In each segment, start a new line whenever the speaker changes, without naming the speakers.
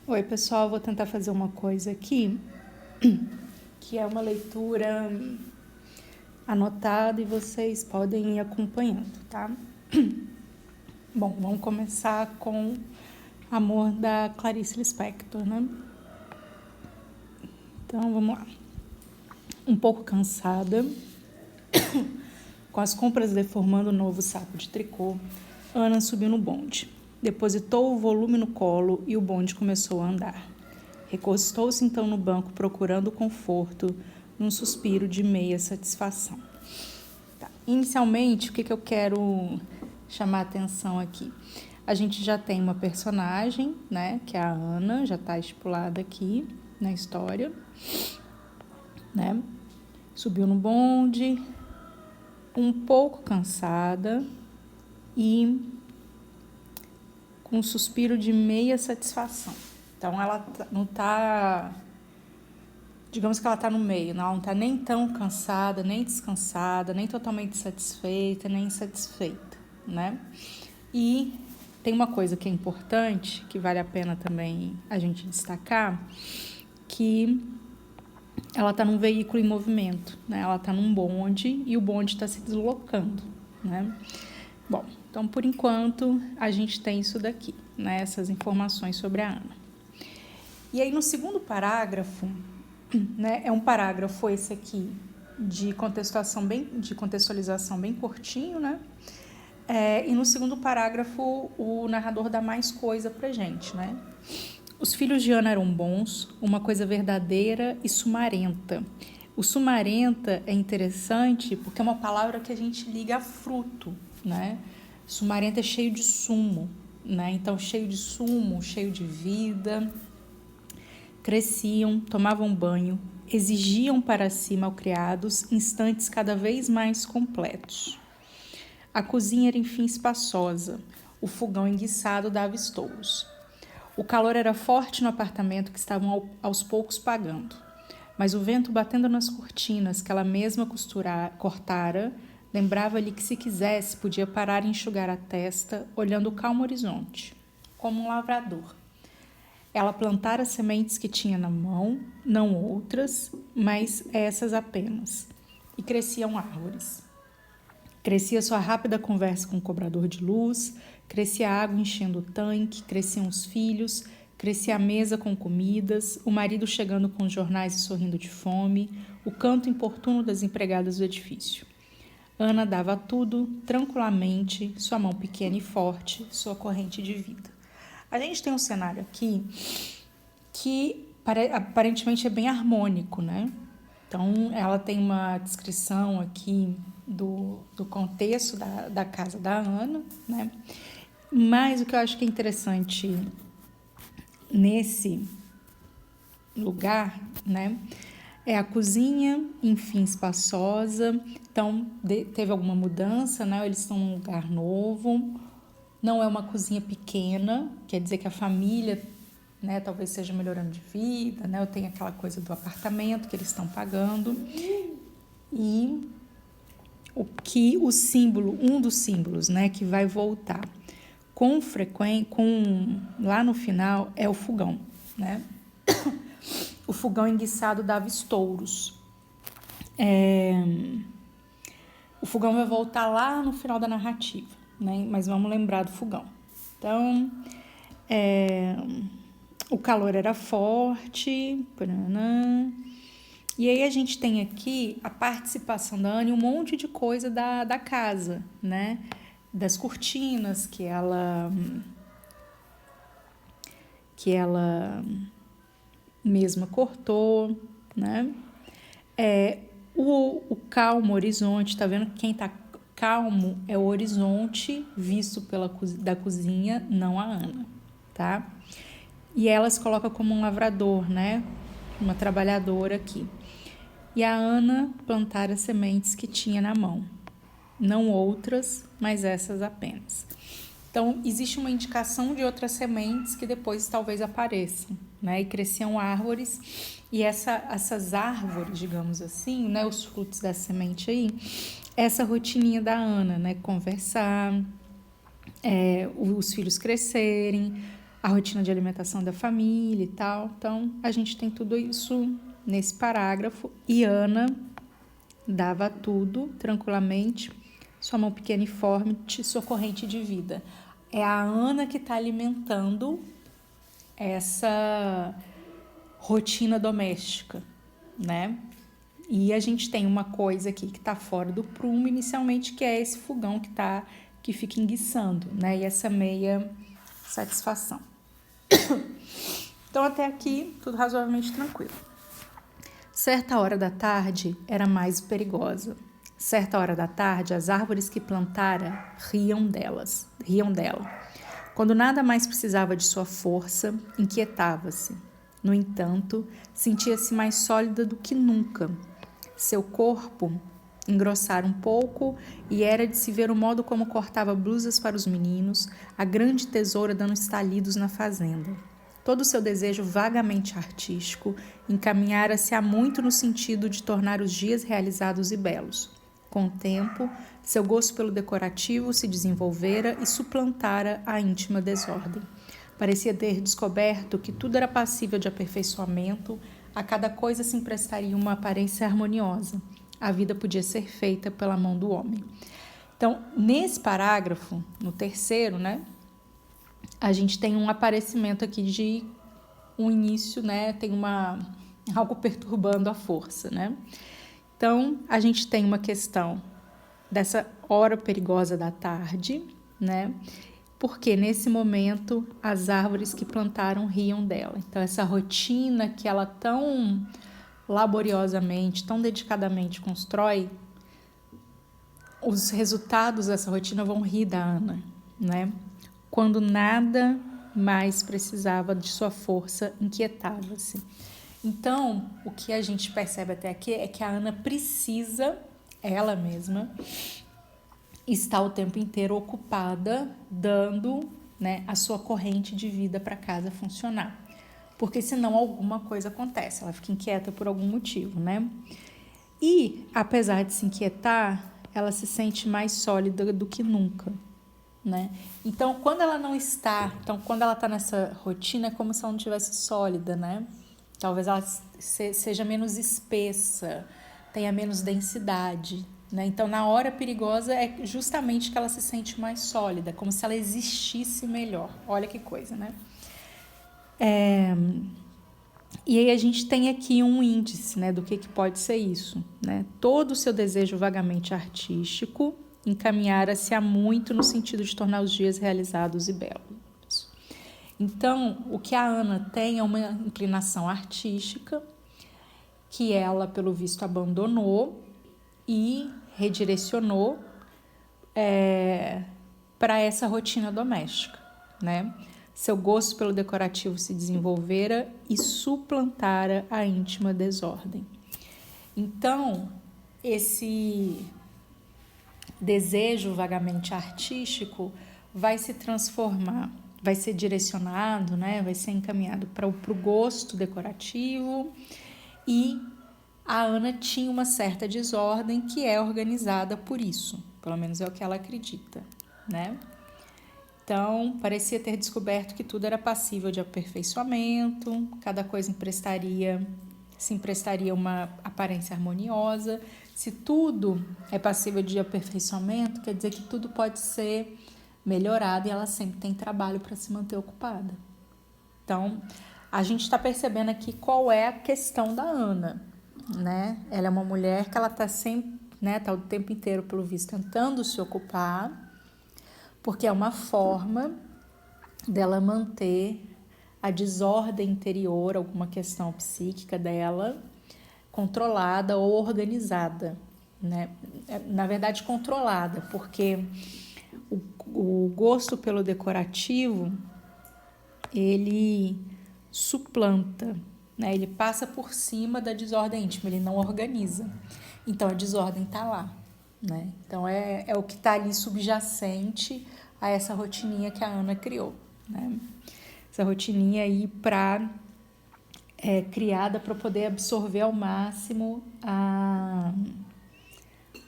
Oi, pessoal, vou tentar fazer uma coisa aqui, que é uma leitura anotada e vocês podem ir acompanhando, tá? Bom, vamos começar com Amor da Clarice Lispector, né? Então, vamos lá. Um pouco cansada, com as compras deformando o novo saco de tricô, Ana subiu no bonde. Depositou o volume no colo e o bonde começou a andar. Recostou-se então no banco procurando conforto, num suspiro de meia satisfação. Tá. Inicialmente, o que eu quero chamar a atenção aqui? A gente já tem uma personagem, né, que é a Ana, já está estipulada aqui na história, né? Subiu no bonde, um pouco cansada e com um suspiro de meia satisfação. Então, ela não está, digamos que ela está no meio, não está nem tão cansada, nem descansada, nem totalmente satisfeita, nem insatisfeita, né? E tem uma coisa que é importante, que vale a pena também a gente destacar, que ela está num veículo em movimento, né? Ela está num bonde e o bonde está se deslocando, né? Bom, então por enquanto a gente tem isso daqui, né? Essas informações sobre a Ana. E aí no segundo parágrafo, né? É um parágrafo esse aqui de contextualização bem curtinho, né? E no segundo parágrafo o narrador dá mais coisa pra gente, né? Os filhos de Ana eram bons, uma coisa verdadeira e sumarenta. O sumarenta é interessante porque é uma palavra que a gente liga a fruto, né? Sumarenta é cheio de sumo, né? Então, cheio de sumo, cheio de vida. Cresciam, tomavam banho, exigiam para si malcriados instantes cada vez mais completos. A cozinha era, enfim, espaçosa. O fogão enguiçado dava estouros. O calor era forte no apartamento que estavam aos poucos pagando. Mas o vento batendo nas cortinas que ela mesma cortara, lembrava-lhe que se quisesse podia parar e enxugar a testa, olhando o calmo horizonte, como um lavrador. Ela plantara sementes que tinha na mão, não outras, mas essas apenas, e cresciam árvores. Crescia sua rápida conversa com o cobrador de luz, crescia a água enchendo o tanque, cresciam os filhos, crescia a mesa com comidas, o marido chegando com os jornais e sorrindo de fome, o canto importuno das empregadas do edifício. Ana dava tudo, tranquilamente, sua mão pequena e forte, sua corrente de vida. A gente tem um cenário aqui que aparentemente é bem harmônico, né? Então, ela tem uma descrição aqui do contexto da casa da Ana, né? Mas o que eu acho que é interessante nesse lugar, né, é a cozinha, enfim, espaçosa. Então, teve alguma mudança, né? Eles estão num lugar novo. Não é uma cozinha pequena, quer dizer que a família, né, talvez seja melhorando de vida, né? Eu tenho aquela coisa do apartamento que eles estão pagando. E o símbolo, um dos símbolos, né, que vai voltar com frequência, lá no final, é o fogão, né? O fogão enguiçado dava estouros. O fogão vai voltar lá no final da narrativa, né? Mas vamos lembrar do fogão. Então, o calor era forte, e aí a gente tem aqui a participação da Ana e um monte de coisa da casa, né? Das cortinas que ela mesma cortou, né? O calmo horizonte, tá vendo que quem tá calmo é o horizonte visto da cozinha, não a Ana, tá? E ela se coloca como um lavrador, né? Uma trabalhadora aqui. E a Ana plantara sementes que tinha na mão. Não outras, mas essas apenas. Então, existe uma indicação de outras sementes que depois talvez apareçam, né? E cresciam árvores. E essas árvores, digamos assim, né? Os frutos da semente aí, essa rotininha da Ana, né? Conversar, os filhos crescerem, a rotina de alimentação da família e tal. Então, a gente tem tudo isso nesse parágrafo. E Ana dava tudo tranquilamente, sua mão pequena e forte, sua corrente de vida. É a Ana que está alimentando essa rotina doméstica, né? E a gente tem uma coisa aqui que está fora do prumo inicialmente, que é esse fogão que fica enguiçando, né? E essa meia satisfação. Então, até aqui, tudo razoavelmente tranquilo. Certa hora da tarde era mais perigosa. Certa hora da tarde, as árvores que plantara riam dela. Quando nada mais precisava de sua força, inquietava-se. No entanto, sentia-se mais sólida do que nunca. Seu corpo engrossara um pouco e era de se ver o modo como cortava blusas para os meninos, a grande tesoura dando estalidos na fazenda. Todo o seu desejo vagamente artístico encaminhara-se há muito no sentido de tornar os dias realizados e belos. Com o tempo, seu gosto pelo decorativo se desenvolvera e suplantara a íntima desordem. Parecia ter descoberto que tudo era passível de aperfeiçoamento, a cada coisa se emprestaria uma aparência harmoniosa. A vida podia ser feita pela mão do homem. Então, nesse parágrafo, no terceiro, né, a gente tem um aparecimento aqui de um início, né, tem algo perturbando a força, né? Então, a gente tem uma questão dessa hora perigosa da tarde, né? Porque nesse momento as árvores que plantaram riam dela. Então, essa rotina que ela tão laboriosamente, tão dedicadamente constrói, os resultados dessa rotina vão rir da Ana, né? Quando nada mais precisava de sua força, inquietava-se. Então, o que a gente percebe até aqui é que a Ana precisa, ela mesma, estar o tempo inteiro ocupada, dando, né, a sua corrente de vida para a casa funcionar. Porque senão alguma coisa acontece, ela fica inquieta por algum motivo, né? E, apesar de se inquietar, ela se sente mais sólida do que nunca, né? Então, quando ela está nessa rotina, é como se ela não estivesse sólida, né? Talvez ela seja menos espessa, tenha menos densidade, né? Então, na hora perigosa é justamente que ela se sente mais sólida, como se ela existisse melhor. Olha que coisa, né? E aí a gente tem aqui um índice, né, do que pode ser isso, né? Todo o seu desejo vagamente artístico encaminhara-se a muito no sentido de tornar os dias realizados e belos. Então, o que a Ana tem é uma inclinação artística que ela, pelo visto, abandonou e redirecionou para essa rotina doméstica, né? Seu gosto pelo decorativo se desenvolvera e suplantara a íntima desordem. Então, esse desejo vagamente artístico vai se transformar, vai ser direcionado, né? Vai ser encaminhado para o gosto decorativo, e a Ana tinha uma certa desordem que é organizada por isso, pelo menos é o que ela acredita, né? Então, parecia ter descoberto que tudo era passível de aperfeiçoamento, cada coisa se emprestaria uma aparência harmoniosa. Se tudo é passível de aperfeiçoamento, quer dizer que tudo pode ser melhorado e ela sempre tem trabalho para se manter ocupada. Então, a gente está percebendo aqui qual é a questão da Ana, né? Ela é uma mulher que ela está sempre, né, tá o tempo inteiro, pelo visto, tentando se ocupar, porque é uma forma dela manter a desordem interior, alguma questão psíquica dela, controlada ou organizada, né? Na verdade, controlada, porque o gosto pelo decorativo, ele suplanta, né? Ele passa por cima da desordem íntima, ele não organiza. Então, a desordem está lá, né? Então, é o que está ali subjacente a essa rotininha que a Ana criou, né? Essa rotininha aí criada para poder absorver ao máximo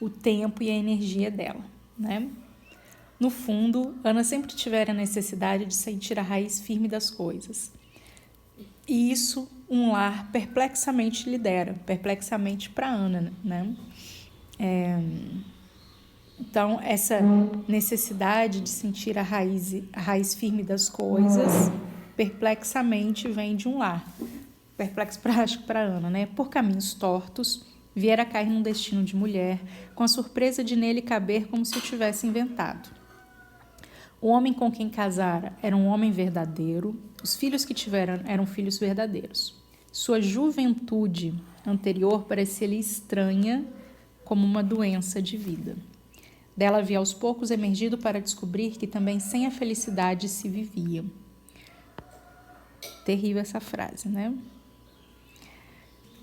o tempo e a energia dela, né? No fundo, Ana sempre tivera a necessidade de sentir a raiz firme das coisas. E isso um lar perplexamente lhe dera, perplexamente para Ana, né? Então, essa necessidade de sentir a raiz firme das coisas, perplexamente vem de um lar. Perplexo para Ana, né? Por caminhos tortos, viera a cair num destino de mulher, com a surpresa de nele caber como se o tivesse inventado. O homem com quem casara era um homem verdadeiro, os filhos que tiveram eram filhos verdadeiros. Sua juventude anterior parecia-lhe estranha, como uma doença de vida. Dela havia aos poucos emergido para descobrir que também sem a felicidade se vivia. Terrível essa frase, né?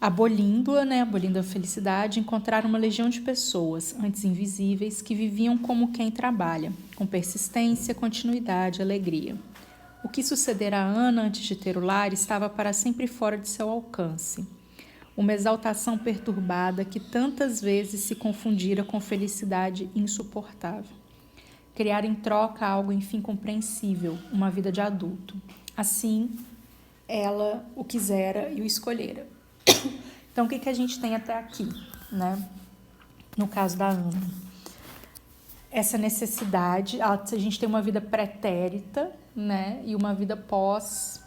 Abolindo-a, né, abolindo a felicidade, encontraram uma legião de pessoas, antes invisíveis, que viviam como quem trabalha, com persistência, continuidade, alegria. O que sucedera a Ana antes de ter o lar estava para sempre fora de seu alcance. Uma exaltação perturbada que tantas vezes se confundira com felicidade insuportável. Criar em troca algo enfim compreensível, uma vida de adulto. Assim, ela o quisera e o escolhera. Então, o que a gente tem até aqui, né? No caso da Ana. Essa necessidade, a gente tem uma vida pretérita, né? E uma vida pós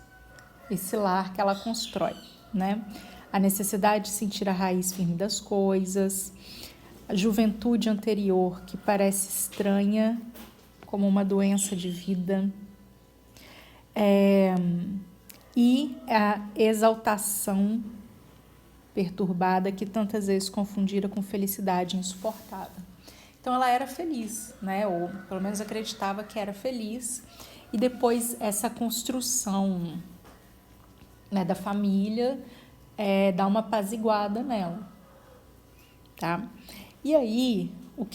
esse lar que ela constrói, né? A necessidade de sentir a raiz firme das coisas, a juventude anterior que parece estranha, como uma doença de vida, e a exaltação perturbada que tantas vezes confundira com felicidade insuportável. Então ela era feliz, né? Ou pelo menos acreditava que era feliz. E depois essa construção, né, da família dá uma apaziguada nela, tá? E aí, o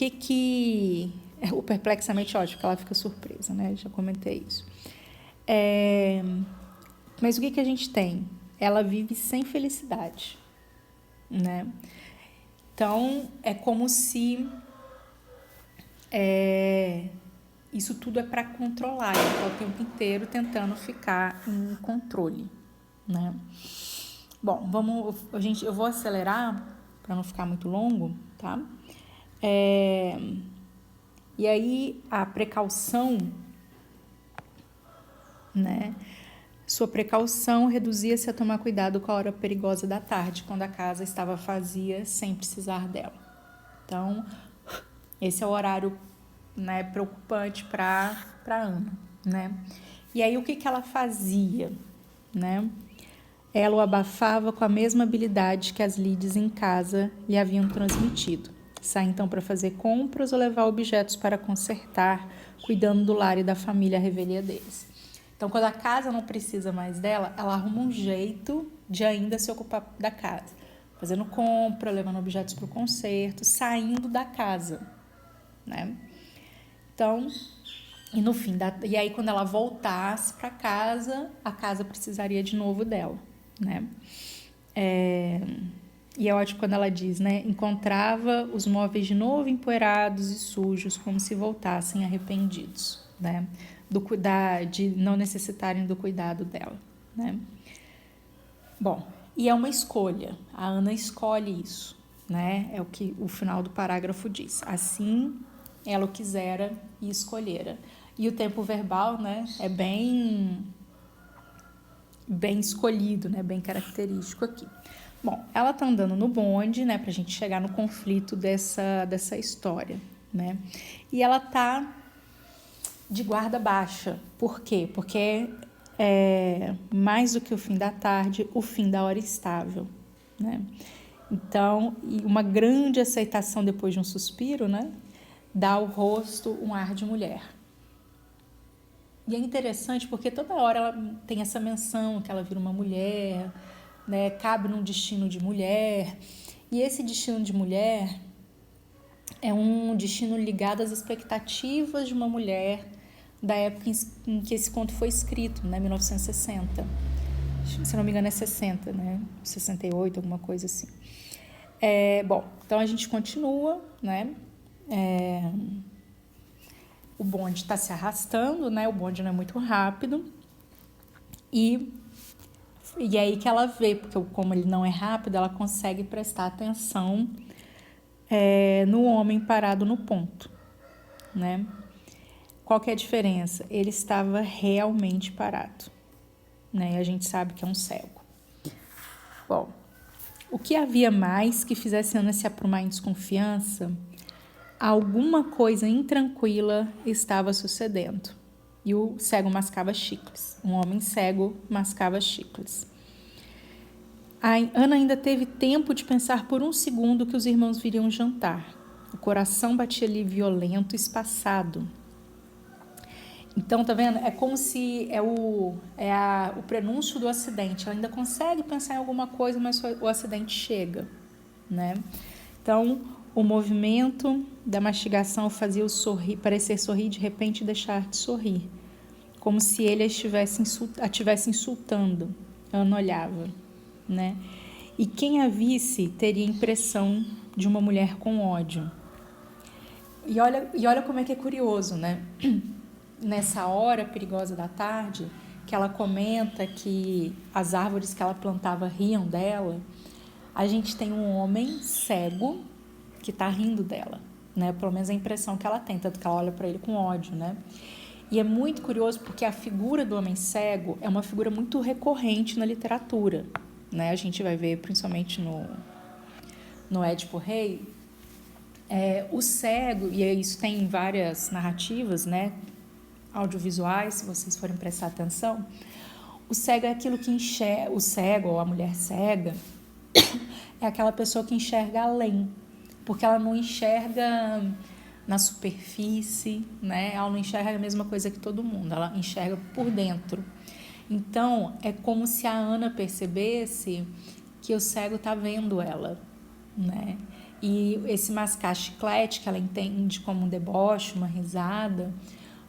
o perplexamente ótimo, que ela fica surpresa, né? Já comentei isso. Mas o que a gente tem? Ela vive sem felicidade, né? Então, é como se isso tudo é para controlar, ela está o tempo inteiro tentando ficar em controle, né? Bom, eu vou acelerar para não ficar muito longo, tá? E aí a precaução, né? Sua precaução reduzia-se a tomar cuidado com a hora perigosa da tarde, quando a casa estava vazia, sem precisar dela. Então, esse é o horário, né, preocupante para Ana, né? E aí o que ela fazia, né? Ela o abafava com a mesma habilidade que as lides em casa lhe haviam transmitido. Sai então para fazer compras ou levar objetos para consertar, cuidando do lar e da família à revelia deles. Então, quando a casa não precisa mais dela, ela arruma um jeito de ainda se ocupar da casa. Fazendo compra, levando objetos para o conserto, saindo da casa, né? Então, e no fim, e aí quando ela voltasse para casa, a casa precisaria de novo dela, né? E é ótimo quando ela diz, né? Encontrava os móveis de novo empoeirados e sujos, como se voltassem arrependidos, né? De não necessitarem do cuidado dela, né? Bom, e é uma escolha. A Ana escolhe isso, né? É o que o final do parágrafo diz. Assim, ela o quisera e escolhera. E o tempo verbal, né? É bem escolhido, né? Bem característico aqui. Bom, ela tá andando no bonde, né? Pra gente chegar no conflito dessa história, né? E ela tá de guarda baixa. Por quê? Porque mais do que o fim da tarde, o fim da hora estável, né? Então, e uma grande aceitação depois de um suspiro, né? Dá ao rosto um ar de mulher. E é interessante porque toda hora ela tem essa menção que ela vira uma mulher, né? Cabe num destino de mulher. E esse destino de mulher é um destino ligado às expectativas de uma mulher da época em que esse conto foi escrito, né? 1960. Se não me engano é 60, né? 68, alguma coisa assim. Bom, então a gente continua, né? o bonde está se arrastando, né? O bonde não é muito rápido. E é aí que ela vê, porque como ele não é rápido, ela consegue prestar atenção no homem parado no ponto, né? Qual que é a diferença? Ele estava realmente parado, né? E a gente sabe que é um cego. Bom, o que havia mais que fizesse Ana se aprumar em desconfiança? Alguma coisa intranquila estava sucedendo. E o cego mascava chicles. Um homem cego mascava chicles. A Ana ainda teve tempo de pensar por um segundo que os irmãos viriam jantar. O coração batia-lhe violento, espaçado. Então, tá vendo? É como se o prenúncio do acidente. Ela ainda consegue pensar em alguma coisa, mas o acidente chega, né? Então, o movimento da mastigação fazia parecer sorrir de repente e deixar de sorrir, como se ele a estivesse insultando. Ana olhava, né? E quem a visse teria a impressão de uma mulher com ódio. E olha como é que é curioso, né? Nessa hora perigosa da tarde, que ela comenta que as árvores que ela plantava riam dela, a gente tem um homem cego que está rindo dela, né? Pelo menos a impressão que ela tem, tanto que ela olha para ele com ódio, né? E é muito curioso porque a figura do homem cego é uma figura muito recorrente na literatura, né? A gente vai ver principalmente no Édipo Rei, o cego, e isso tem em várias narrativas, né? Audiovisuais, se vocês forem prestar atenção, o cego é aquilo que enxerga, o cego ou a mulher cega é aquela pessoa que enxerga além, porque ela não enxerga na superfície, né? Ela não enxerga a mesma coisa que todo mundo, ela enxerga por dentro. Então, é como se a Ana percebesse que o cego está vendo ela, né? E esse mascar chiclete, que ela entende como um deboche, uma risada,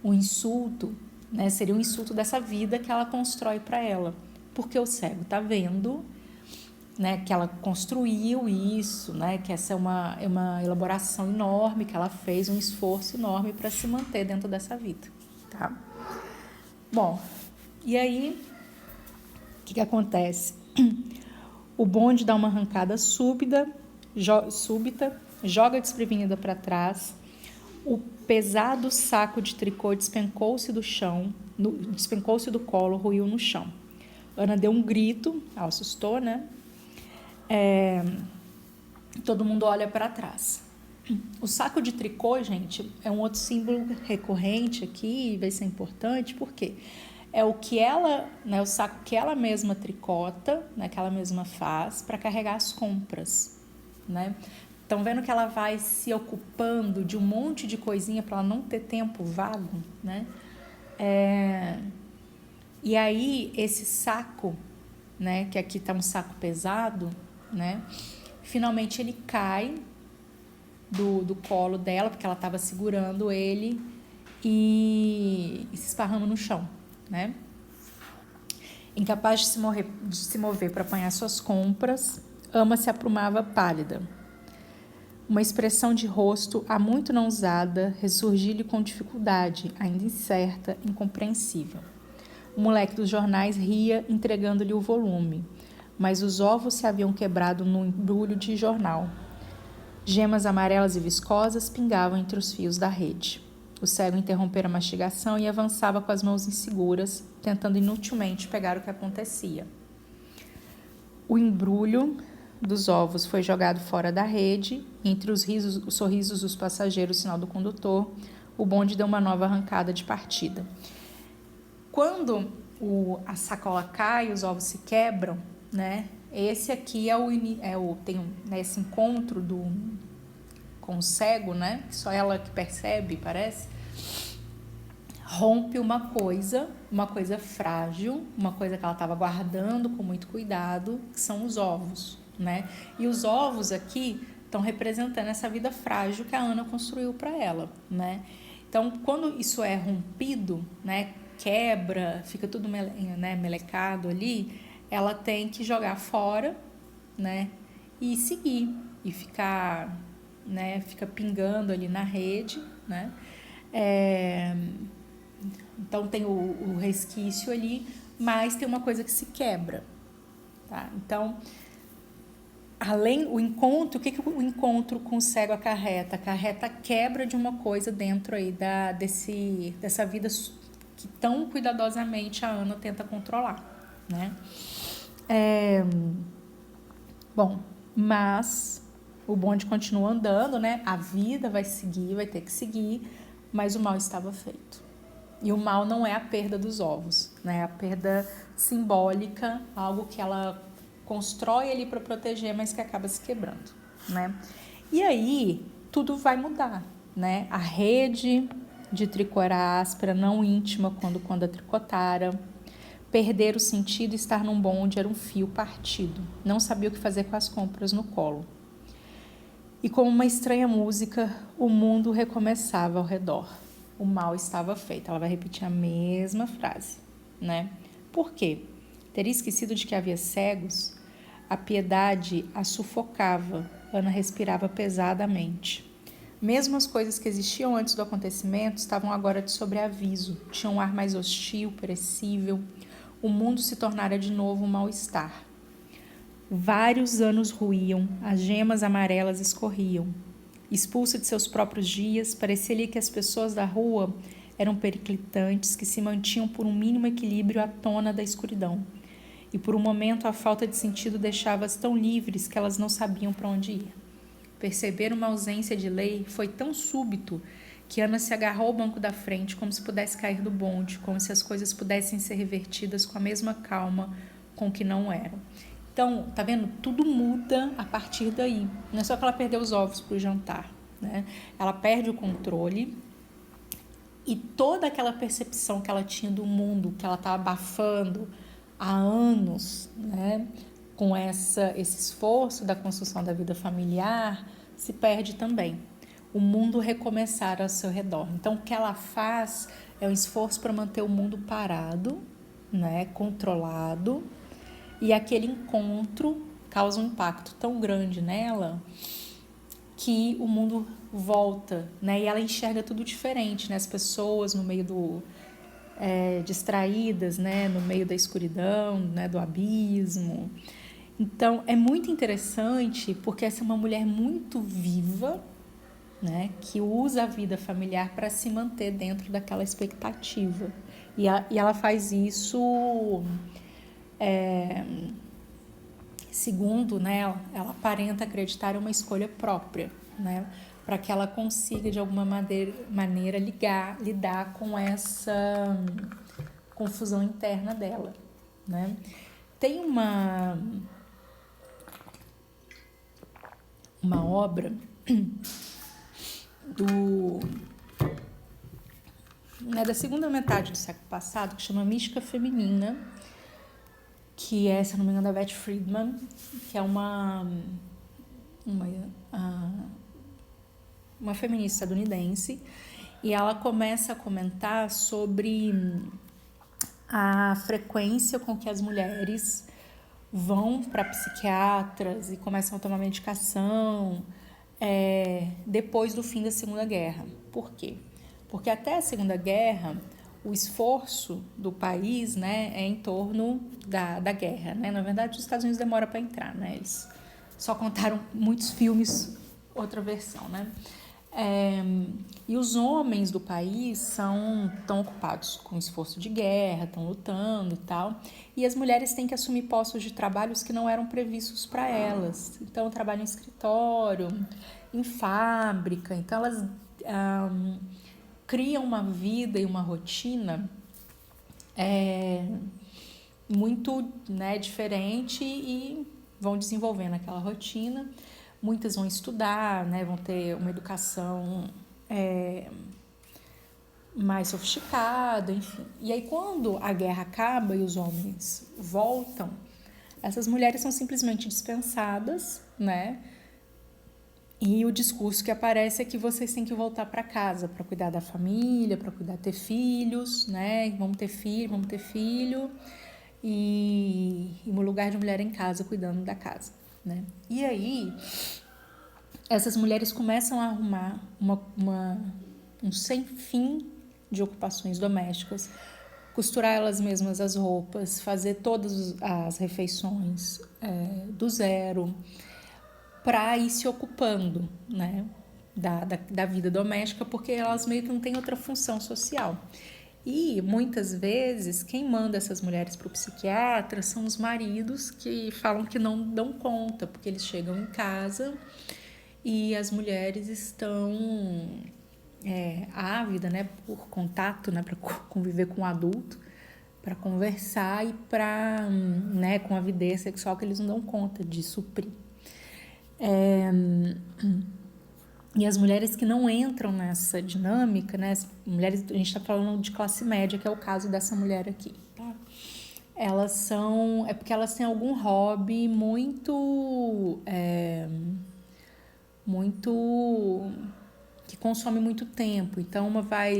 um insulto, né? Seria um insulto dessa vida que ela constrói para ela, porque o cego está vendo, né, que ela construiu isso, né, que essa é uma elaboração enorme que ela fez, um esforço enorme para se manter dentro dessa vida, tá? Bom, e aí o que acontece? O bonde dá uma arrancada súbita, joga desprevenida para trás. O pesado saco de tricô despencou-se do colo, ruiu no chão. Ana deu um grito, ela assustou, né? Todo mundo olha para trás. O saco de tricô, gente, é um outro símbolo recorrente aqui, vai ser importante, porque é o que ela, né, o saco que ela mesma tricota, né, que ela mesma faz para carregar as compras, né? Estão vendo que ela vai se ocupando de um monte de coisinha para ela não ter tempo vago, né? E aí esse saco, né, que aqui está um saco pesado, né? Finalmente ele cai do colo dela, porque ela estava segurando ele e se esparrama no chão, né? Incapaz de se mover para apanhar suas compras, Ama se aprumava pálida. Uma expressão de rosto há muito não usada ressurgiu-lhe com dificuldade, ainda incerta, incompreensível. O moleque dos jornais ria, entregando-lhe o volume, mas os ovos se haviam quebrado num embrulho de jornal. Gemas amarelas e viscosas pingavam entre os fios da rede. O cego interrompera a mastigação e avançava com as mãos inseguras, tentando inutilmente pegar o que acontecia. O embrulho dos ovos foi jogado fora da rede, entre os sorrisos dos passageiros, o sinal do condutor, o bonde deu uma nova arrancada de partida. Quando a sacola cai, os ovos se quebram, né? Esse aqui tem esse encontro com o cego, né? Só ela que percebe, parece. Rompe uma coisa frágil, uma coisa que ela estava guardando com muito cuidado, que são os ovos, né? E os ovos aqui estão representando essa vida frágil que a Ana construiu para ela, né? Então, quando isso é rompido, né, quebra, fica tudo melecado ali, ela tem que jogar fora, né, e seguir, e ficar, né, fica pingando ali na rede, né, Então tem o resquício ali, mas tem uma coisa que se quebra, tá? Então, além o encontro, o que o encontro com o cego acarreta? Acarreta a quebra de uma coisa dentro aí dessa vida que tão cuidadosamente a Ana tenta controlar, né? Bom, mas o bonde continua andando, né? A vida vai seguir, vai ter que seguir, mas o mal estava feito. E o mal não é a perda dos ovos, né? É a perda simbólica, algo que ela constrói ali para proteger, mas que acaba se quebrando, né? E aí tudo vai mudar, né? A rede de tricô era áspera, não íntima quando a tricotara. Perder o sentido e estar num bonde era um fio partido. Não sabia o que fazer com as compras no colo. E como uma estranha música, o mundo recomeçava ao redor. O mal estava feito. Ela vai repetir a mesma frase, né? Por quê? Teria esquecido de que havia cegos? A piedade a sufocava. Ana respirava pesadamente. Mesmo as coisas que existiam antes do acontecimento estavam agora de sobreaviso. Tinham um ar mais hostil, perecível. O mundo se tornara de novo um mal-estar. Vários anos ruíam, as gemas amarelas escorriam. Expulsa de seus próprios dias, parecia-lhe que as pessoas da rua eram periclitantes que se mantinham por um mínimo equilíbrio à tona da escuridão. E por um momento a falta de sentido deixava-as tão livres que elas não sabiam para onde ir. Perceber uma ausência de lei foi tão súbito que Ana se agarrou ao banco da frente como se pudesse cair do bonde, como se as coisas pudessem ser revertidas com a mesma calma com que não eram. Então, tá vendo? Tudo muda a partir daí. Não é só que ela perdeu os ovos para o jantar, né? Ela perde o controle e toda aquela percepção que ela tinha do mundo, que ela estava abafando há anos, né? Com esse esforço da construção da vida familiar, se perde também. O mundo recomeçar ao seu redor. Então, o que ela faz é um esforço para manter o mundo parado, né? Controlado. E aquele encontro causa um impacto tão grande nela que o mundo volta, né? E ela enxerga tudo diferente, né? As pessoas no meio distraídas, né? No meio da escuridão, né? Do abismo. Então, é muito interessante porque essa é uma mulher muito viva, né? Que usa a vida familiar para se manter dentro daquela expectativa. E ela faz isso... segundo, né, ela aparenta acreditar em uma escolha própria, né, para que ela consiga de alguma maneira lidar com essa confusão interna dela, né? Tem uma obra da segunda metade do século passado que chama Mística Feminina, que é, se não me engano, da Beth Friedman, que é uma feminista estadunidense, e ela começa a comentar sobre a frequência com que as mulheres vão para psiquiatras e começam a tomar medicação depois do fim da Segunda Guerra. Por quê? Porque até a Segunda Guerra o esforço do país, né, é em torno da guerra, né? Na verdade, os Estados Unidos demoram para entrar, né? Eles só contaram muitos filmes, outra versão, né? E os homens do país estão ocupados com o esforço de guerra, estão lutando e tal, e as mulheres têm que assumir postos de trabalhos que não eram previstos para elas. Então, trabalham em escritório, em fábrica, então elas criam uma vida e uma rotina muito, né, diferente e vão desenvolvendo aquela rotina. Muitas vão estudar, né, vão ter uma educação mais sofisticada, enfim. E aí, quando a guerra acaba e os homens voltam, essas mulheres são simplesmente dispensadas, né? E o discurso que aparece é que vocês têm que voltar para casa para cuidar da família, para cuidar, ter filhos, né? Vamos ter filho. E no lugar de mulher em casa, cuidando da casa, né? E aí, essas mulheres começam a arrumar um sem fim de ocupações domésticas, costurar elas mesmas as roupas, fazer todas as refeições do zero, para ir se ocupando, né, da vida doméstica, porque elas meio que não têm outra função social. E muitas vezes quem manda essas mulheres para o psiquiatra são os maridos, que falam que não dão conta, porque eles chegam em casa e as mulheres estão ávidas, né, por contato, né, para conviver com o adulto, para conversar e para, né, com a avidez sexual que eles não dão conta de suprir. E as mulheres que não entram nessa dinâmica, né? As mulheres, a gente está falando de classe média, que é o caso dessa mulher aqui, tá? Elas são... É porque elas têm algum hobby muito... que consome muito tempo. Então, uma vai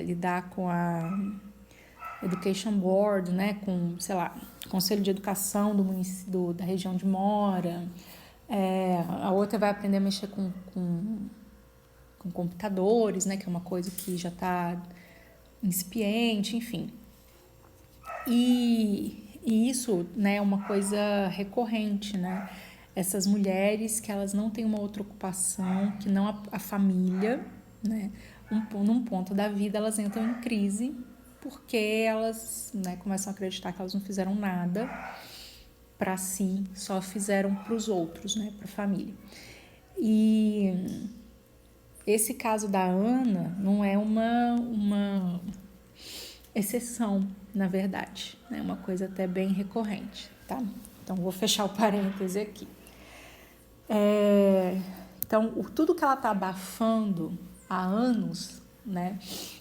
lidar com a Education Board, né? Com, sei lá, Conselho de Educação do município, da região onde mora... a outra vai aprender a mexer com computadores, né, que é uma coisa que já está incipiente, enfim. E isso, né, é uma coisa recorrente, né? Essas mulheres que elas não têm uma outra ocupação, que não a família, né? Num ponto da vida elas entram em crise porque elas, né, começam a acreditar que elas não fizeram nada para si, só fizeram para os outros, né, para a família. E esse caso da Ana não é uma exceção, na verdade, é uma coisa até bem recorrente, tá? Então, vou fechar o parêntese aqui. Então, tudo que ela está abafando há anos, né?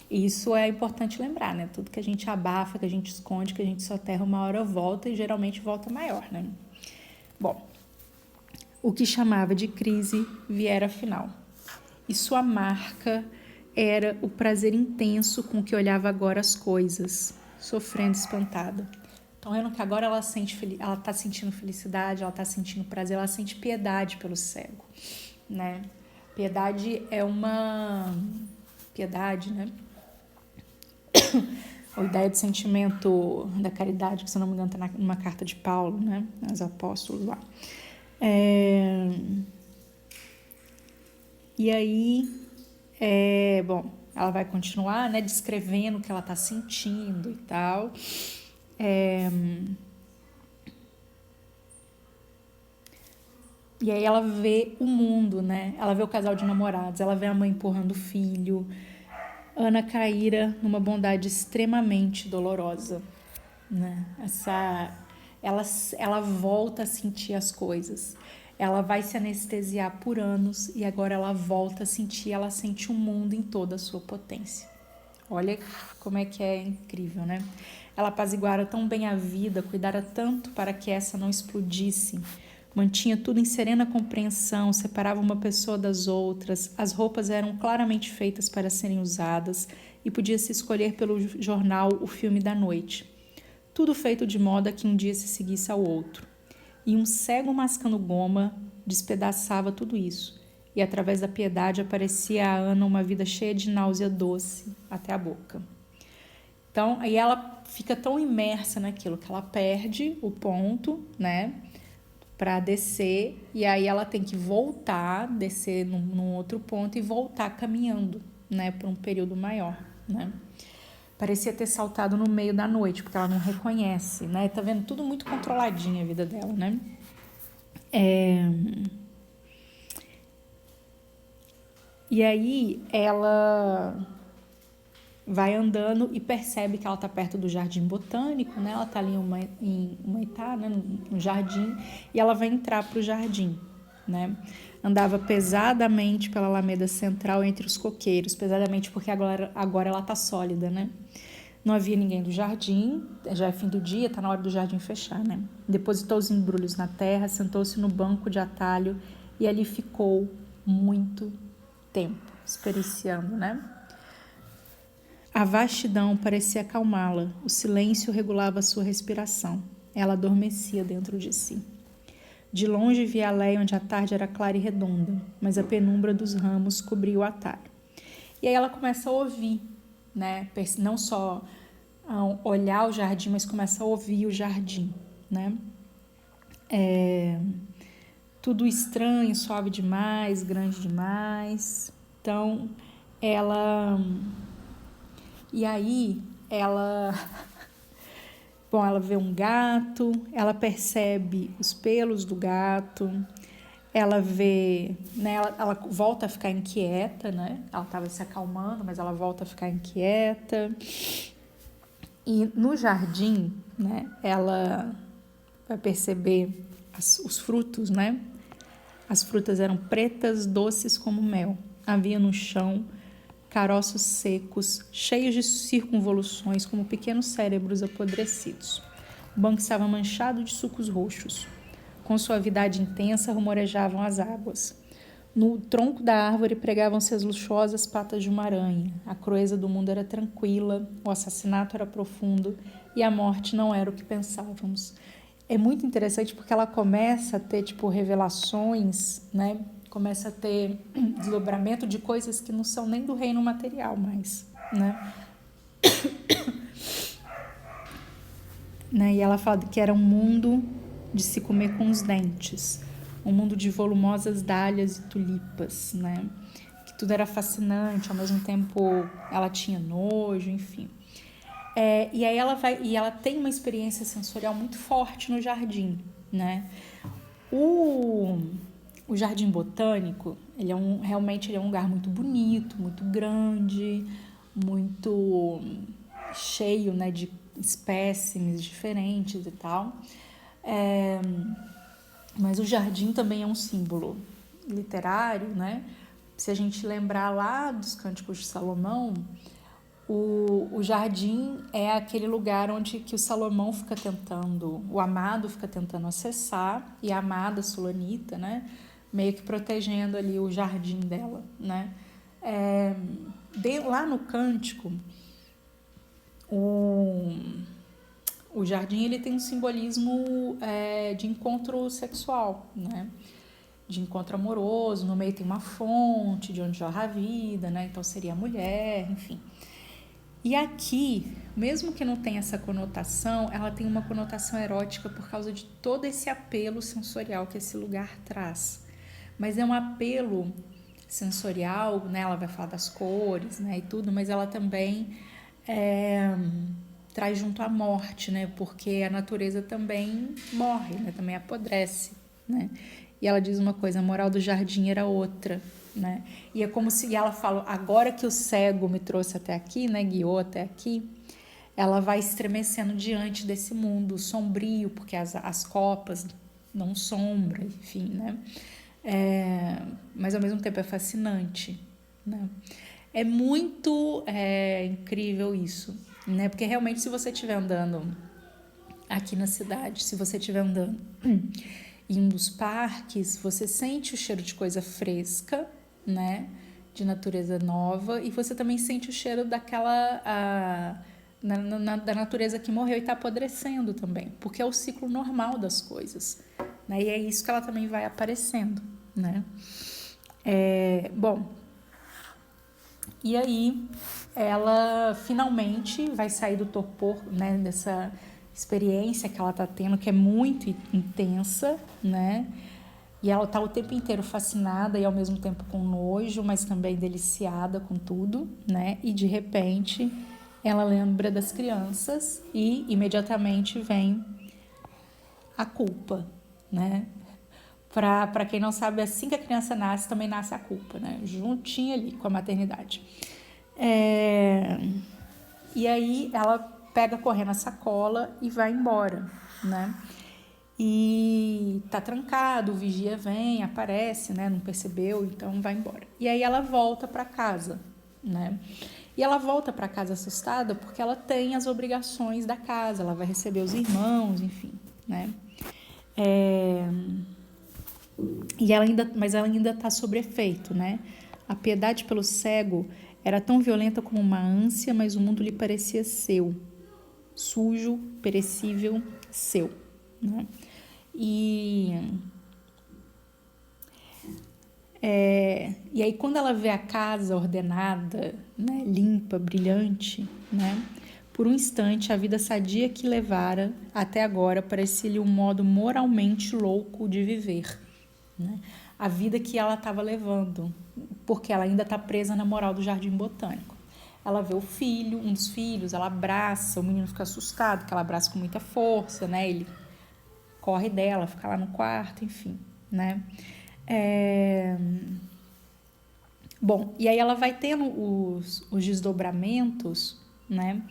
Isso é importante lembrar, né? Tudo que a gente abafa, que a gente esconde, que a gente soterra, uma hora volta e geralmente volta maior, né? Bom, o que chamava de crise viera final. E sua marca era o prazer intenso com que olhava agora as coisas, sofrendo espantada. Então, vendo que agora ela está sentindo felicidade, ela está sentindo prazer, ela sente piedade pelo cego, né? Piedade é uma... Piedade, né? A ideia de sentimento da caridade, que se não me engano está numa carta de Paulo, né? Os apóstolos lá. E aí, bom, ela vai continuar, né, descrevendo o que ela está sentindo e tal. E aí ela vê o mundo, né? Ela vê o casal de namorados, ela vê a mãe empurrando o filho. Ana caíra numa bondade extremamente dolorosa, né? Ela volta a sentir as coisas. Ela vai se anestesiar por anos e agora ela volta a sentir, ela sente o mundo em toda a sua potência. Olha como é que é incrível, né? Ela apaziguara tão bem a vida, cuidara tanto para que essa não explodisse, mantinha tudo em serena compreensão, separava uma pessoa das outras, as roupas eram claramente feitas para serem usadas e podia-se escolher pelo jornal o filme da noite. Tudo feito de modo a que um dia se seguisse ao outro. E um cego mascando goma despedaçava tudo isso, e através da piedade aparecia a Ana uma vida cheia de náusea doce até a boca. Então, aí ela fica tão imersa naquilo que ela perde o ponto, né, para descer, e aí ela tem que voltar, descer num outro ponto e voltar caminhando, né, por um período maior, né. Parecia ter saltado no meio da noite, porque ela não reconhece, né? Tá vendo? Tudo muito controladinho a vida dela, né? E aí ela vai andando e percebe que ela tá perto do jardim botânico, né? Ela tá ali em Humaitá, né? No jardim, e ela vai entrar pro jardim, né? Andava pesadamente pela alameda central entre os coqueiros, pesadamente porque agora ela tá sólida, né? Não havia ninguém do jardim, já é fim do dia, tá na hora do jardim fechar, né? Depositou os embrulhos na terra, sentou-se no banco de atalho e ali ficou muito tempo, experienciando, né? A vastidão parecia acalmá-la, o silêncio regulava sua respiração. Ela adormecia dentro de si. De longe via a aldeia onde a tarde era clara e redonda, mas a penumbra dos ramos cobria o atalho. E aí ela começa a ouvir, né? Não só olhar o jardim, mas começa a ouvir o jardim, né? Tudo estranho, suave demais, grande demais. Então, ela... E aí, ela... Bom, ela vê um gato, ela percebe os pelos do gato, ela vê, né, ela volta a ficar inquieta, né? Ela estava se acalmando, mas ela volta a ficar inquieta. E no jardim, né, ela vai perceber os frutos, né? As frutas eram pretas, doces como mel. Havia no chão caroços secos, cheios de circunvoluções como pequenos cérebros apodrecidos. O banco estava manchado de sucos roxos. Com suavidade intensa rumorejavam as águas. No tronco da árvore pregavam-se as luxuosas patas de uma aranha. A crueza do mundo era tranquila, o assassinato era profundo e a morte não era o que pensávamos. É muito interessante porque ela começa a ter, tipo, revelações, né? Começa a ter desdobramento de coisas que não são nem do reino material mais, né? E ela fala que era um mundo de se comer com os dentes, um mundo de volumosas dálias e tulipas, né? Que tudo era fascinante, ao mesmo tempo ela tinha nojo, enfim. E aí ela tem uma experiência sensorial muito forte no jardim, né? O jardim botânico, realmente ele é um lugar muito bonito, muito grande, muito cheio, né, de espécimes diferentes e tal. Mas o jardim também é um símbolo literário, né? Se a gente lembrar lá dos Cânticos de Salomão, o jardim é aquele lugar onde que o Salomão fica tentando, o amado fica tentando acessar, e a amada Sulanita, né, meio que protegendo ali o jardim dela, né. Lá no Cântico, o jardim ele tem um simbolismo de encontro sexual, né, de encontro amoroso. No meio tem uma fonte de onde jorra a vida, né, então seria a mulher, enfim. E aqui, mesmo que não tenha essa conotação, ela tem uma conotação erótica por causa de todo esse apelo sensorial que esse lugar traz. Mas é um apelo sensorial, né? Ela vai falar das cores, né, e tudo, mas ela também traz junto a morte, né? Porque a natureza também morre, né? Também apodrece, né? E ela diz uma coisa: a moral do jardim era outra, né? E é como se ela fala: agora que o cego me trouxe até aqui, né? Guiou até aqui, ela vai estremecendo diante desse mundo sombrio, porque as copas dão sombra, enfim, né? Mas ao mesmo tempo é fascinante, né? É muito incrível isso, né? Porque realmente, se você estiver andando aqui na cidade, se você estiver andando em um dos parques, você sente o cheiro de coisa fresca, né? De natureza nova, e você também sente o cheiro daquela da natureza que morreu e está apodrecendo também, porque é o ciclo normal das coisas, né? E é isso que ela também vai aparecendo, né? Bom, e aí ela finalmente vai sair do torpor, né, dessa experiência que ela tá tendo, que é muito intensa, né? E ela tá o tempo inteiro fascinada e ao mesmo tempo com nojo, mas também deliciada com tudo, né? E de repente ela lembra das crianças e imediatamente vem a culpa, né? Para quem não sabe, assim que a criança nasce, também nasce a culpa, né? Juntinho ali com a maternidade. E aí ela pega correndo a sacola e vai embora, né? E tá trancado, o vigia vem, aparece, né? Não percebeu, então vai embora. E aí ela volta para casa, né? E ela volta para casa assustada porque ela tem as obrigações da casa, ela vai receber os irmãos, enfim, né? Mas ela ainda está sob efeito, né? A piedade pelo cego era tão violenta como uma ânsia, mas o mundo lhe parecia seu, sujo, perecível, seu, né? E E aí, quando ela vê a casa ordenada, né, limpa, brilhante, né, por um instante, a vida sadia que levara até agora parecia-lhe um modo moralmente louco de viver, né? A vida que ela estava levando, porque ela ainda está presa na moral do Jardim Botânico. Ela vê o filho, um dos filhos, ela abraça, o menino fica assustado, que ela abraça com muita força, né? Ele corre dela, fica lá no quarto, enfim, né? Bom, e aí ela vai tendo os desdobramentos, né?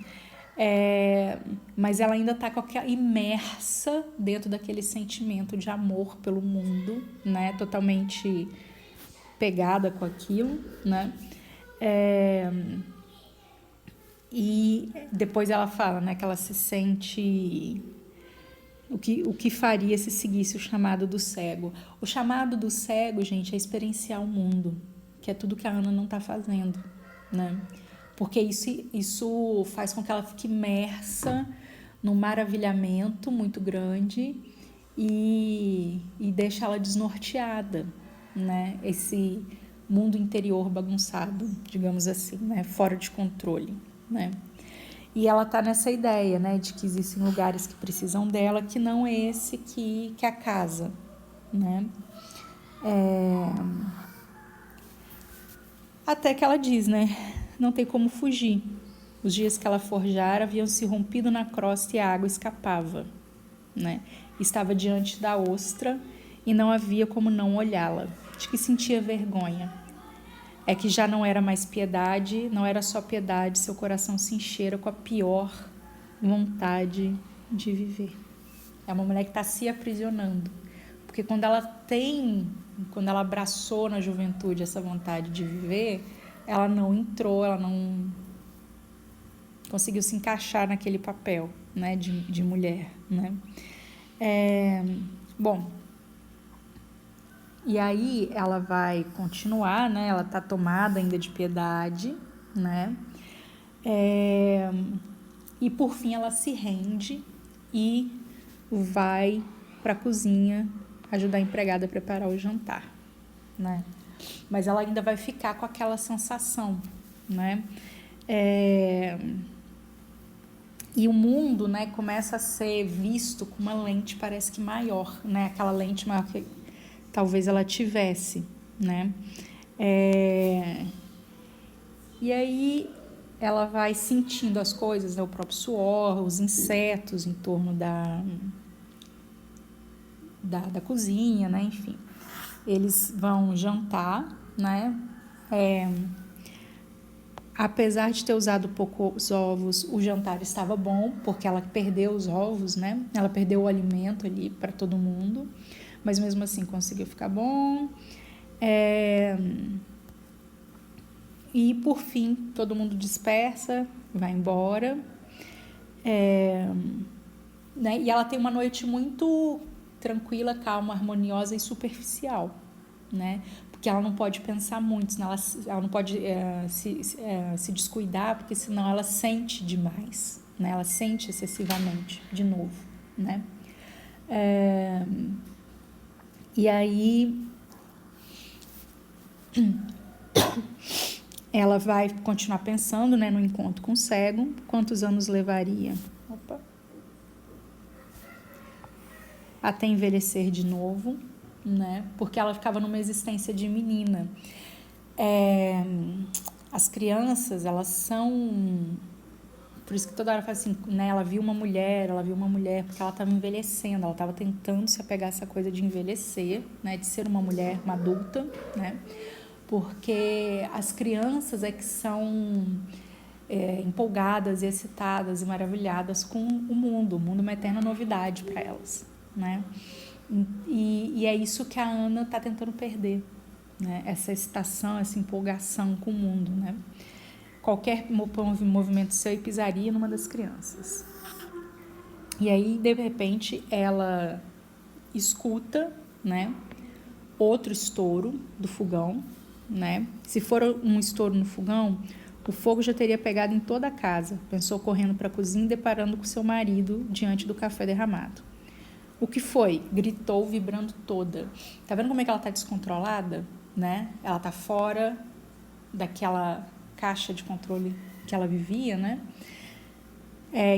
Mas ela ainda está imersa dentro daquele sentimento de amor pelo mundo, né? Totalmente pegada com aquilo, né? E depois ela fala, né, que ela se sente o que faria se seguisse o chamado do cego. O chamado do cego, gente, é experienciar o mundo, que é tudo que a Ana não está fazendo, né? Porque isso faz com que ela fique imersa num maravilhamento muito grande e deixa ela desnorteada, né? Esse mundo interior bagunçado, digamos assim, né? Fora de controle, né? E ela tá nessa ideia, né, de que existem lugares que precisam dela, que não é esse que a casa, né? Até que ela diz, né, não tem como fugir. Os dias que ela forjara haviam se rompido na crosta e a água escapava, né? Estava diante da ostra e não havia como não olhá-la. De que sentia vergonha. É que já não era mais piedade, não era só piedade, seu coração se enchera com a pior vontade de viver. É uma mulher que está se aprisionando. Porque quando ela abraçou na juventude essa vontade de viver, ela não entrou, ela não conseguiu se encaixar naquele papel, né, de mulher, né? Bom, e aí ela vai continuar, né? Ela tá tomada ainda de piedade, né? E por fim ela se rende e vai para a cozinha ajudar a empregada a preparar o jantar, né? Mas ela ainda vai ficar com aquela sensação, né? E o mundo, né, começa a ser visto com uma lente parece que maior, né? Aquela lente maior que talvez ela tivesse, né? E aí ela vai sentindo as coisas, né? O próprio suor, os insetos em torno da cozinha, né? Enfim, eles vão jantar, né? Apesar de ter usado poucos ovos, o jantar estava bom, porque ela perdeu os ovos, né? Ela perdeu o alimento ali para todo mundo, mas mesmo assim conseguiu ficar bom. E por fim, todo mundo dispersa, vai embora. Né? E ela tem uma noite muito tranquila, calma, harmoniosa e superficial, né? Porque ela não pode pensar muito, senão ela não pode se descuidar, porque senão ela sente demais, né? Ela sente excessivamente, de novo, né? E aí ela vai continuar pensando, né, no encontro com o cego, quantos anos levaria até envelhecer de novo, né? Porque ela ficava numa existência de menina. As crianças, elas são... Por isso que toda hora fala assim, né? Ela viu uma mulher, porque ela estava envelhecendo, ela estava tentando se apegar a essa coisa de envelhecer, né? De ser uma mulher, uma adulta, né? Porque as crianças é que são empolgadas e excitadas e maravilhadas com o mundo é uma eterna novidade para elas, né? E é isso que a Ana está tentando perder, né? Essa excitação, essa empolgação com o mundo, né? Qualquer movimento seu e pisaria numa das crianças. E aí, de repente, ela escuta, né, outro estouro do fogão, né? Se for um estouro no fogão, o fogo já teria pegado em toda a casa. Pensou correndo para a cozinha e deparando com seu marido diante do café derramado. O que foi? Gritou, vibrando toda. Tá vendo como é que ela tá descontrolada? né? Ela tá fora daquela caixa de controle que ela vivia, né?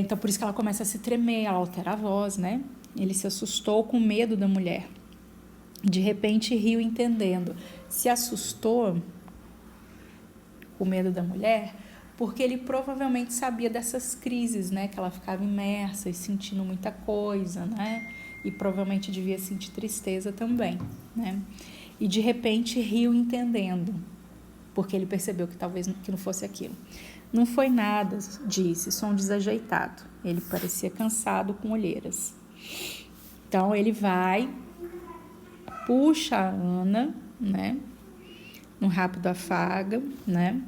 Então, por isso que ela começa a se tremer, ela altera a voz, né? Ele se assustou com medo da mulher. De repente, riu entendendo. Se assustou com medo da mulher porque ele provavelmente sabia dessas crises, né? Que ela ficava imersa e sentindo muita coisa, né? E provavelmente devia sentir tristeza também, né? E de repente riu entendendo, porque ele percebeu que talvez que não fosse aquilo. Não foi nada, disse, só um desajeitado. Ele parecia cansado, com olheiras. Então ele vai, puxa a Ana, né? No rápido afaga, né?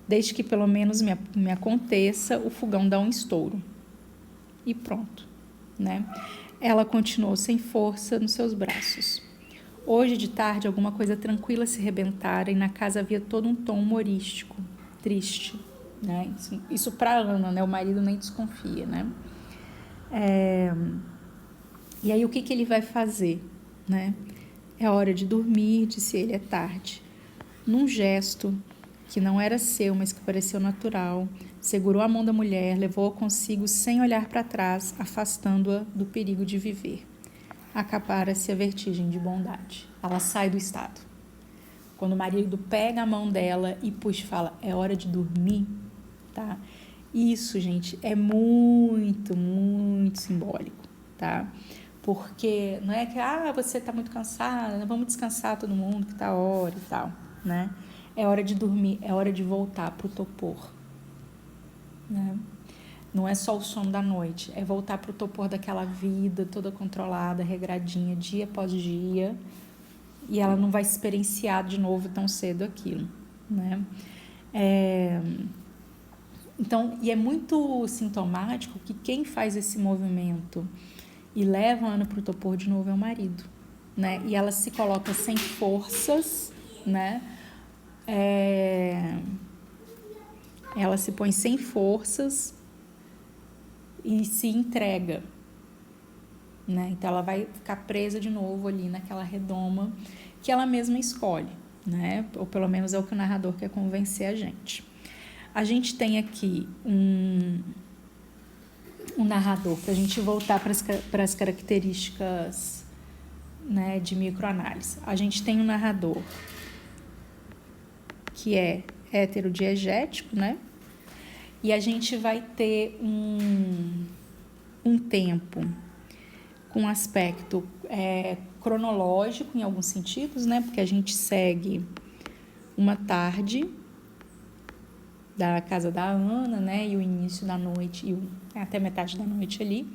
Desde que pelo menos me aconteça, o fogão dá um estouro. E pronto, né? Ela continuou sem força nos seus braços. Hoje de tarde, alguma coisa tranquila se rebentara e na casa havia todo um tom humorístico, triste, né? Isso para Ana, né? O marido nem desconfia, né? E aí o que ele vai fazer, né? É hora de dormir, disse ele, é tarde. Num gesto que não era seu, mas que pareceu natural, segurou a mão da mulher, levou-a consigo sem olhar para trás, afastando-a do perigo de viver. Acapara-se a vertigem de bondade. Ela sai do estado. Quando o marido pega a mão dela e puxa e fala, é hora de dormir, tá? Isso, gente, é muito, muito simbólico, tá? Porque não é que, você tá muito cansada, vamos descansar todo mundo que tá hora e tal, né? É hora de dormir, é hora de voltar pro topor, né? Não é só o sono da noite, é voltar pro topor daquela vida toda controlada, regradinha, dia após dia, e ela não vai experienciar de novo tão cedo aquilo, né? Então, e é muito sintomático que quem faz esse movimento e leva a Ana pro topor de novo é o marido, né? E ela se coloca sem forças, né? Ela se põe sem forças e se entrega, né? Então ela vai ficar presa de novo ali naquela redoma que ela mesma escolhe, né? Ou pelo menos é o que o narrador quer convencer a gente. A gente tem aqui um narrador, para a gente voltar para as características, né, de microanálise. A gente tem um narrador que é heterodiegético, né? E a gente vai ter um tempo com aspecto cronológico em alguns sentidos, né? Porque a gente segue uma tarde da casa da Ana, né? E o início da noite, até metade da noite ali.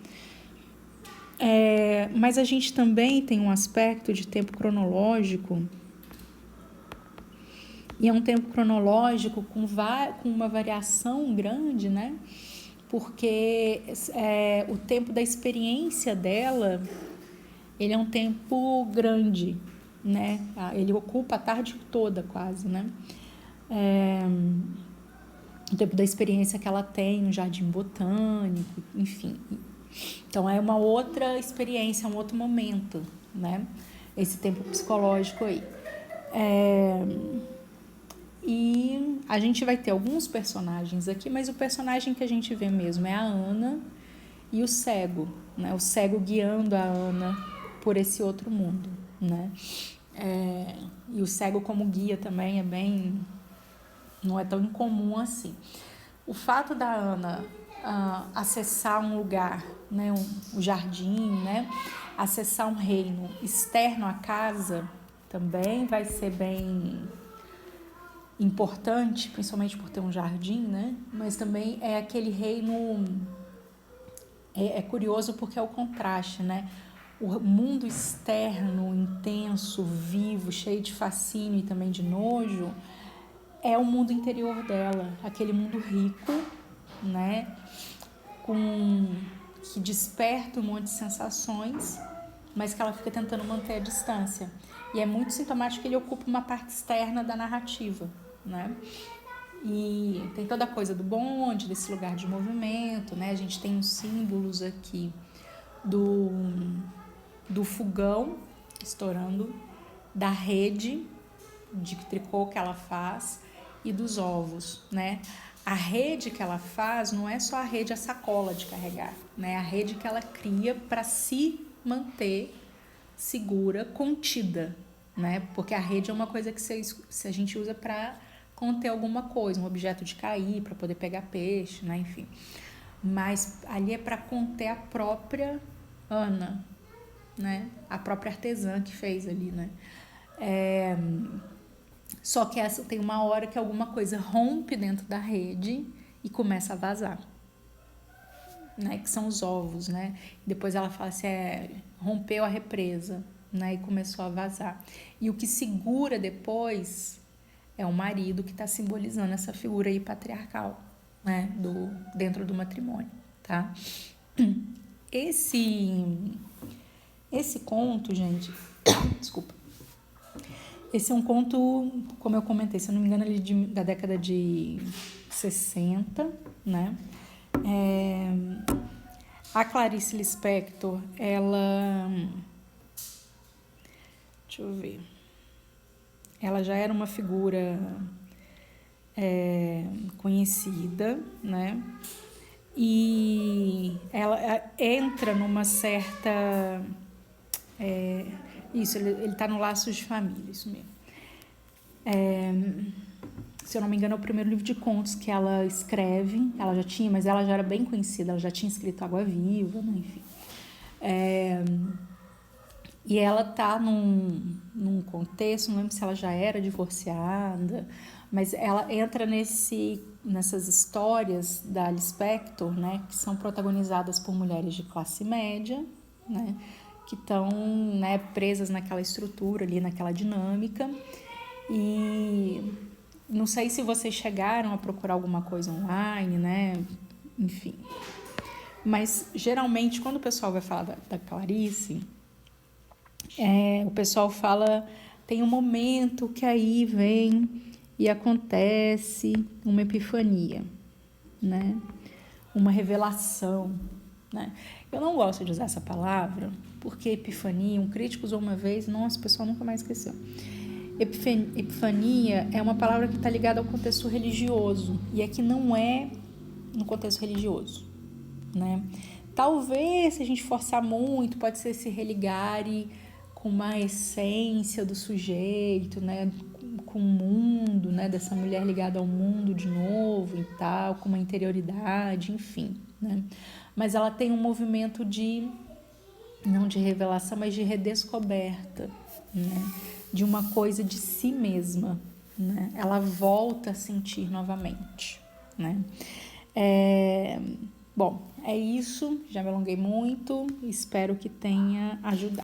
Mas a gente também tem um aspecto de tempo cronológico, e é um tempo cronológico com uma variação grande, né? Porque o tempo da experiência dela, ele é um tempo grande, né? Ele ocupa a tarde toda quase, né? O tempo da experiência que ela tem no jardim botânico, enfim. Então, é uma outra experiência, um outro momento, né? Esse tempo psicológico aí. E a gente vai ter alguns personagens aqui, mas o personagem que a gente vê mesmo é a Ana e o cego, né? O cego guiando a Ana por esse outro mundo, né? E o cego como guia também não é tão incomum assim. O fato da Ana acessar um lugar, né, um jardim, né, acessar um reino externo à casa também vai ser bem importante, principalmente por ter um jardim, né? Mas também é aquele reino, é curioso porque é o contraste, né? O mundo externo, intenso, vivo, cheio de fascínio e também de nojo, é o mundo interior dela, aquele mundo rico, né? Que desperta um monte de sensações, mas que ela fica tentando manter a distância. E é muito sintomático que ele ocupa uma parte externa da narrativa, né? E tem toda a coisa do bonde, desse lugar de movimento, né? A gente tem os símbolos aqui do fogão estourando, da rede, de tricô que ela faz e dos ovos, né? A rede que ela faz não é só a rede, a sacola de carregar, né? A rede que ela cria para se manter segura, contida, né? Porque a rede é uma coisa que se a gente usa para conter alguma coisa, um objeto de cair, para poder pegar peixe, né? Enfim. Mas ali é para conter a própria Ana, né? A própria artesã que fez ali, né? Só que essa tem uma hora que alguma coisa rompe dentro da rede e começa a vazar, né? Que são os ovos, né? Depois ela fala assim, rompeu a represa, né? E começou a vazar. E o que segura depois é o marido, que está simbolizando essa figura aí patriarcal, né? Dentro do matrimônio, tá? Esse conto, gente, desculpa. Esse é um conto, como eu comentei, se eu não me engano, ele da década de 60, né? A Clarice Lispector, ela... Deixa eu ver. Ela já era uma figura conhecida, né? E ela entra numa certa... isso, ele tá no Laços de Família, isso mesmo. Se eu não me engano, é o primeiro livro de contos que ela escreve. Ela já tinha, mas ela já era bem conhecida, ela já tinha escrito Água Viva, né? Enfim. E ela tá num contexto, não lembro se ela já era divorciada, mas ela entra nessas histórias da Lispector, né, que são protagonizadas por mulheres de classe média, né, que estão, né, presas naquela estrutura ali, naquela dinâmica. E não sei se vocês chegaram a procurar alguma coisa online, né, enfim. Mas geralmente quando o pessoal vai falar da Clarice, o pessoal fala, tem um momento que aí vem e acontece uma epifania, né? Uma revelação, né? Eu não gosto de usar essa palavra, porque epifania, um crítico usou uma vez, nossa, o pessoal nunca mais esqueceu. Epifania é uma palavra que está ligada ao contexto religioso, e aqui não é no contexto religioso, né? Talvez, se a gente forçar muito, pode ser se religare com uma essência do sujeito, né, com o mundo, né, dessa mulher ligada ao mundo de novo e tal, com uma interioridade, enfim, né? Mas ela tem um movimento não de revelação, mas de redescoberta, né, de uma coisa de si mesma, né? Ela volta a sentir novamente, né? Bom, é isso, já me alonguei muito, espero que tenha ajudado.